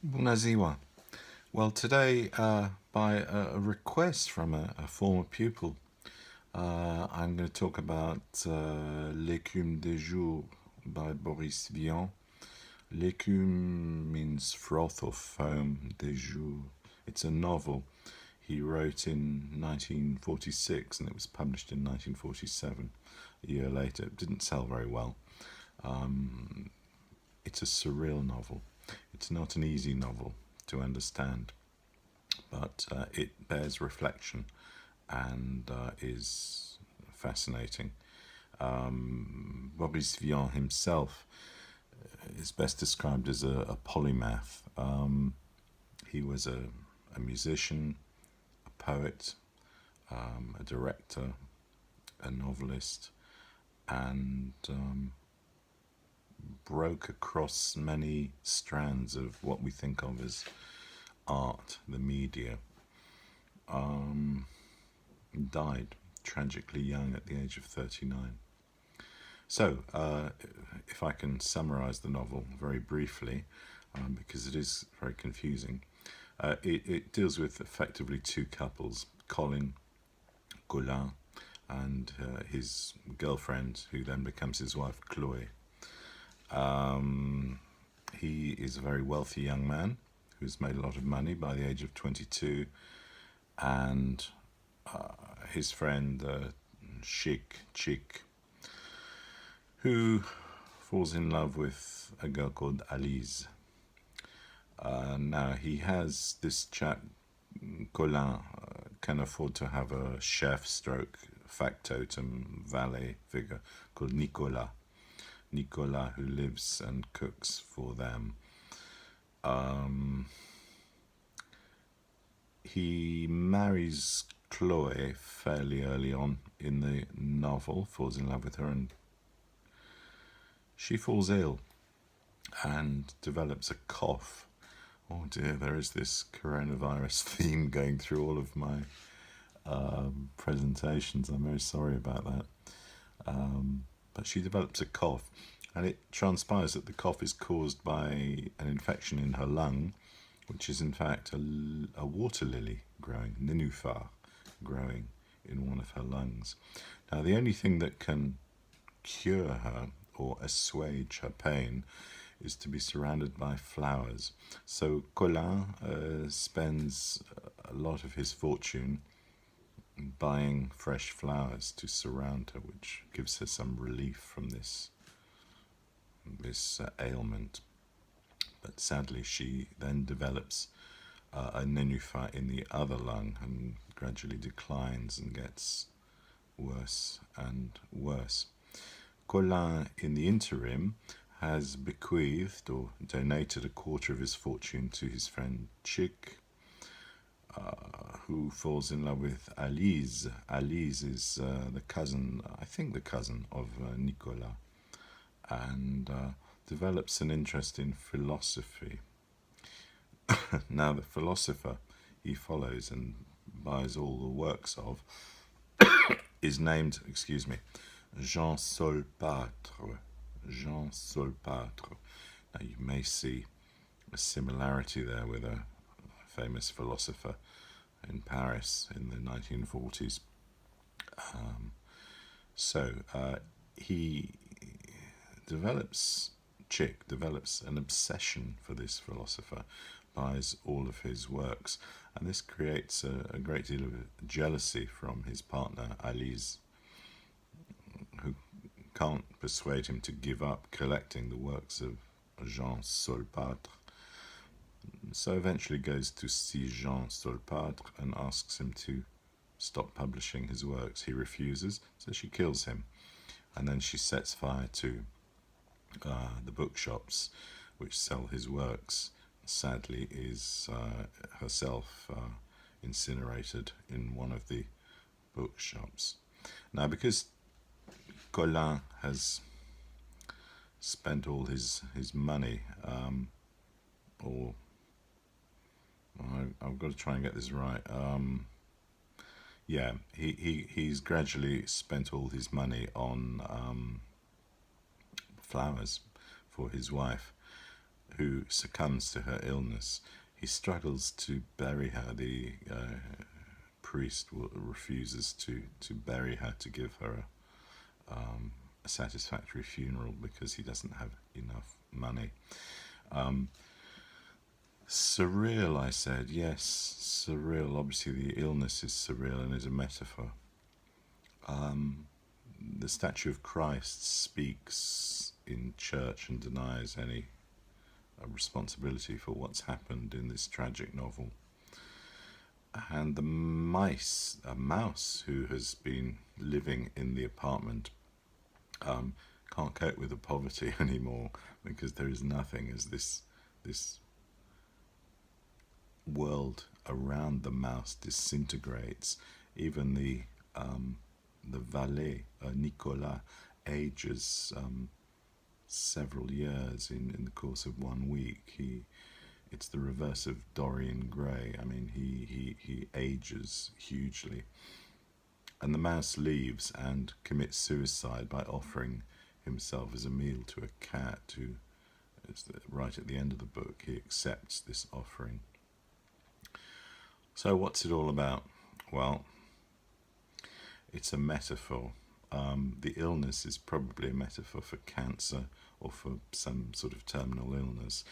Bună ziua. Well, today, by a request from a former pupil, I'm going to talk about jours by Boris Vian. L'écume means froth or foam. Jours. It's a novel he wrote in 1946 and it was published in 1947, a year later. It didn't sell very well. It's a surreal novel. It's not an easy novel to understand, but it bears reflection and is fascinating. Boris Vian himself is best described as a polymath. He was a musician, a poet, a director, a novelist, and broke across many strands of what we think of as art, the media. Died tragically young at the age of 39. So, if I can summarize the novel very briefly, because it is very confusing, it deals with effectively two couples, Colin Colin and his girlfriend, who then becomes his wife, Chloe. He is a very wealthy young man who's made a lot of money by the age of 22, and his friend, Chick, who falls in love with a girl called Alice. Now, he has this chap, Colin, can afford to have a chef stroke factotum valet figure called Nicolas. Nicolas, who lives and cooks for them. He marries Chloe fairly early on in the novel, falls in love with her, and she falls ill and develops a cough. Oh dear, there is this coronavirus theme going through all of my presentations. I'm very sorry about that. But she develops a cough, and it transpires that the cough is caused by an infection in her lung, which is in fact a water lily growing, Ninufar, growing in one of her lungs. Now, the only thing that can cure her or assuage her pain is to be surrounded by flowers. So Colin spends a lot of his fortune buying fresh flowers to surround her, which gives her some relief from this ailment. But sadly, she then develops a nenufar in the other lung and gradually declines and gets worse and worse. Colin, in the interim, has bequeathed or donated a quarter of his fortune to his friend Chick, who falls in love with Alice. Alice is the cousin, I think the cousin of Nicolas, and develops an interest in philosophy. Now, the philosopher he follows and buys all the works of is named, Jean Solpatre. Jean Solpatre. Now, you may see a similarity there with a famous philosopher in Paris in the 1940s. He develops an obsession for this philosopher, buys all of his works, and this creates a great deal of jealousy from his partner Alice, who can't persuade him to give up collecting the works of Jean Solpatre. So eventually goes to see Jean Solpatre and asks him to stop publishing his works. He refuses, so she kills him, and then she sets fire to the bookshops which sell his works. Sadly, is herself incinerated in one of the bookshops. Now, because Colin has spent all his money, or I've got to try and get this right. He's gradually spent all his money on flowers for his wife. who succumbs to her illness. He struggles to bury her. The priest refuses to bury her, to give her a satisfactory funeral because he doesn't have enough money. Surreal, I said. Yes, surreal. Obviously, the illness is surreal and is a metaphor. The statue of Christ speaks in church and denies any responsibility for what's happened in this tragic novel. And the a mouse who has been living in the apartment, can't cope with the poverty anymore because there is nothing as this world around the mouse disintegrates. Even the valet, Nicolas, ages several years in the course of 1 week. It's the reverse of Dorian Gray. I mean, he ages hugely. And the mouse leaves and commits suicide by offering himself as a meal to a cat who, right at the end of the book, he accepts this offering. So what's it all about? Well, it's a metaphor. The illness is probably a metaphor for cancer or for some sort of terminal illness.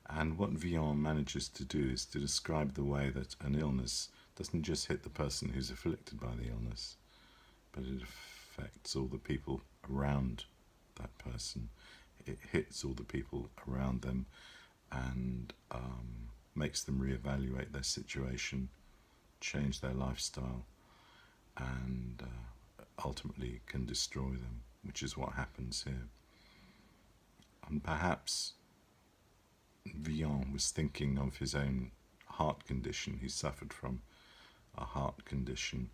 And what Vian manages to do is to describe the way that an illness doesn't just hit the person who's afflicted by the illness, but it affects all the people around that person. It hits all the people around them and makes them reevaluate their situation, change their lifestyle, and ultimately can destroy them, which is what happens here. And perhaps Vian was thinking of his own heart condition. He suffered from a heart condition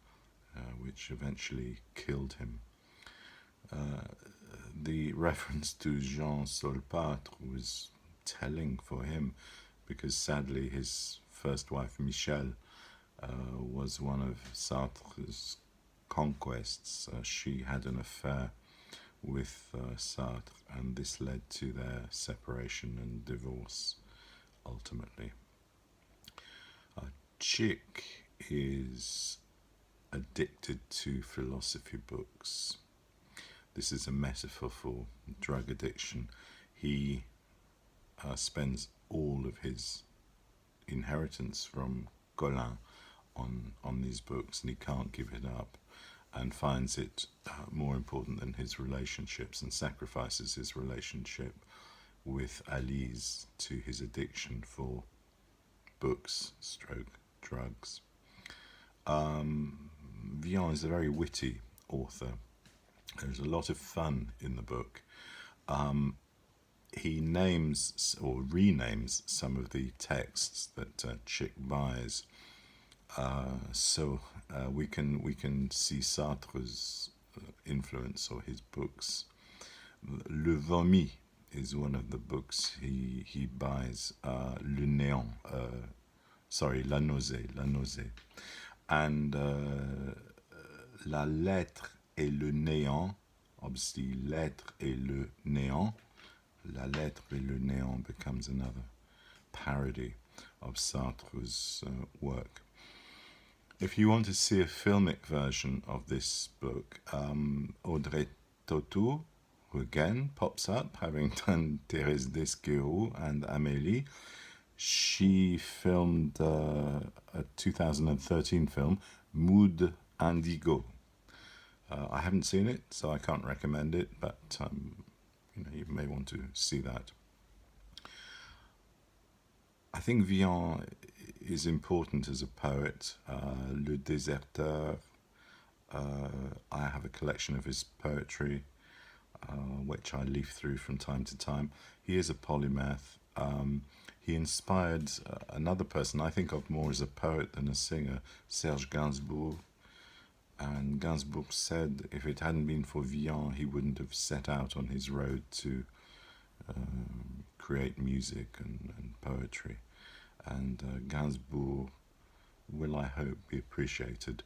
which eventually killed him. The reference to Jean Solpatre was telling for him because sadly his first wife, Michel, was one of Sartre's conquests. She had an affair with Sartre, and this led to their separation and divorce ultimately. Chick is addicted to philosophy books. This is a metaphor for drug addiction. He spends all of his inheritance from Colin on these books, and he can't give it up, and finds it more important than his relationships, and sacrifices his relationship with Alice to his addiction for books / drugs. Vian is a very witty author. There's a lot of fun in the book. He names or renames some of the texts that Chick buys. So we can see Sartre's influence or his books. Le Vomi is one of the books he buys. Le Néant, La Nausée, and La Lettre et le Néant. Obviously, Lettre et le Néant. La Lettre et le Néant becomes another parody of Sartre's work. If you want to see a filmic version of this book, Audrey Tautou, who again pops up, having done Thérèse Desquereux and Amélie, she filmed a 2013 film, Mood Indigo. I haven't seen it, so I can't recommend it, but you may want to see that. I think Vian is important as a poet. Le Déserteur, I have a collection of his poetry, which I leaf through from time to time. He is a polymath. He inspired another person I think of more as a poet than a singer, Serge Gainsbourg. And Gainsbourg said if it hadn't been for Vian, he wouldn't have set out on his road to create music and poetry. And Gainsbourg will, I hope, be appreciated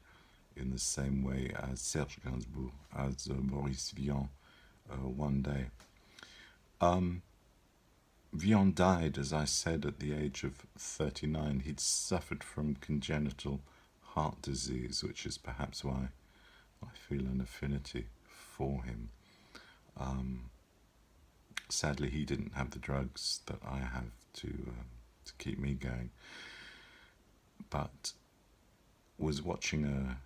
in the same way as Serge Gainsbourg, as Boris Vian one day. Vian died, as I said, at the age of 39. He'd suffered from congenital heart disease, which is perhaps why I feel an affinity for him. Sadly, he didn't have the drugs that I have to keep me going, but was watching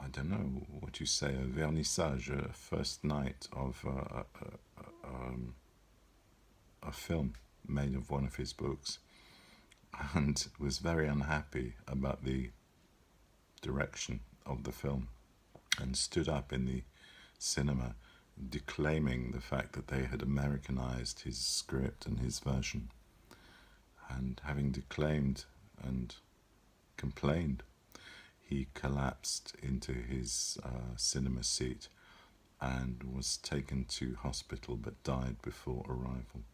I don't know what you say, a vernissage, a first night of a film made of one of his books, and was very unhappy about the direction of the film, and stood up in the cinema declaiming the fact that they had Americanized his script and his version. And having declaimed and complained, he collapsed into his cinema seat and was taken to hospital but died before arrival.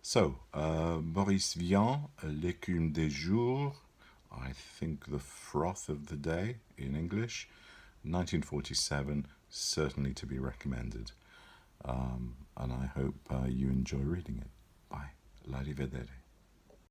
So, Boris Vian, l'écume des jours, I think the froth of the day in English, 1947, certainly to be recommended. And I hope you enjoy reading it. Bye. L'arrivedere.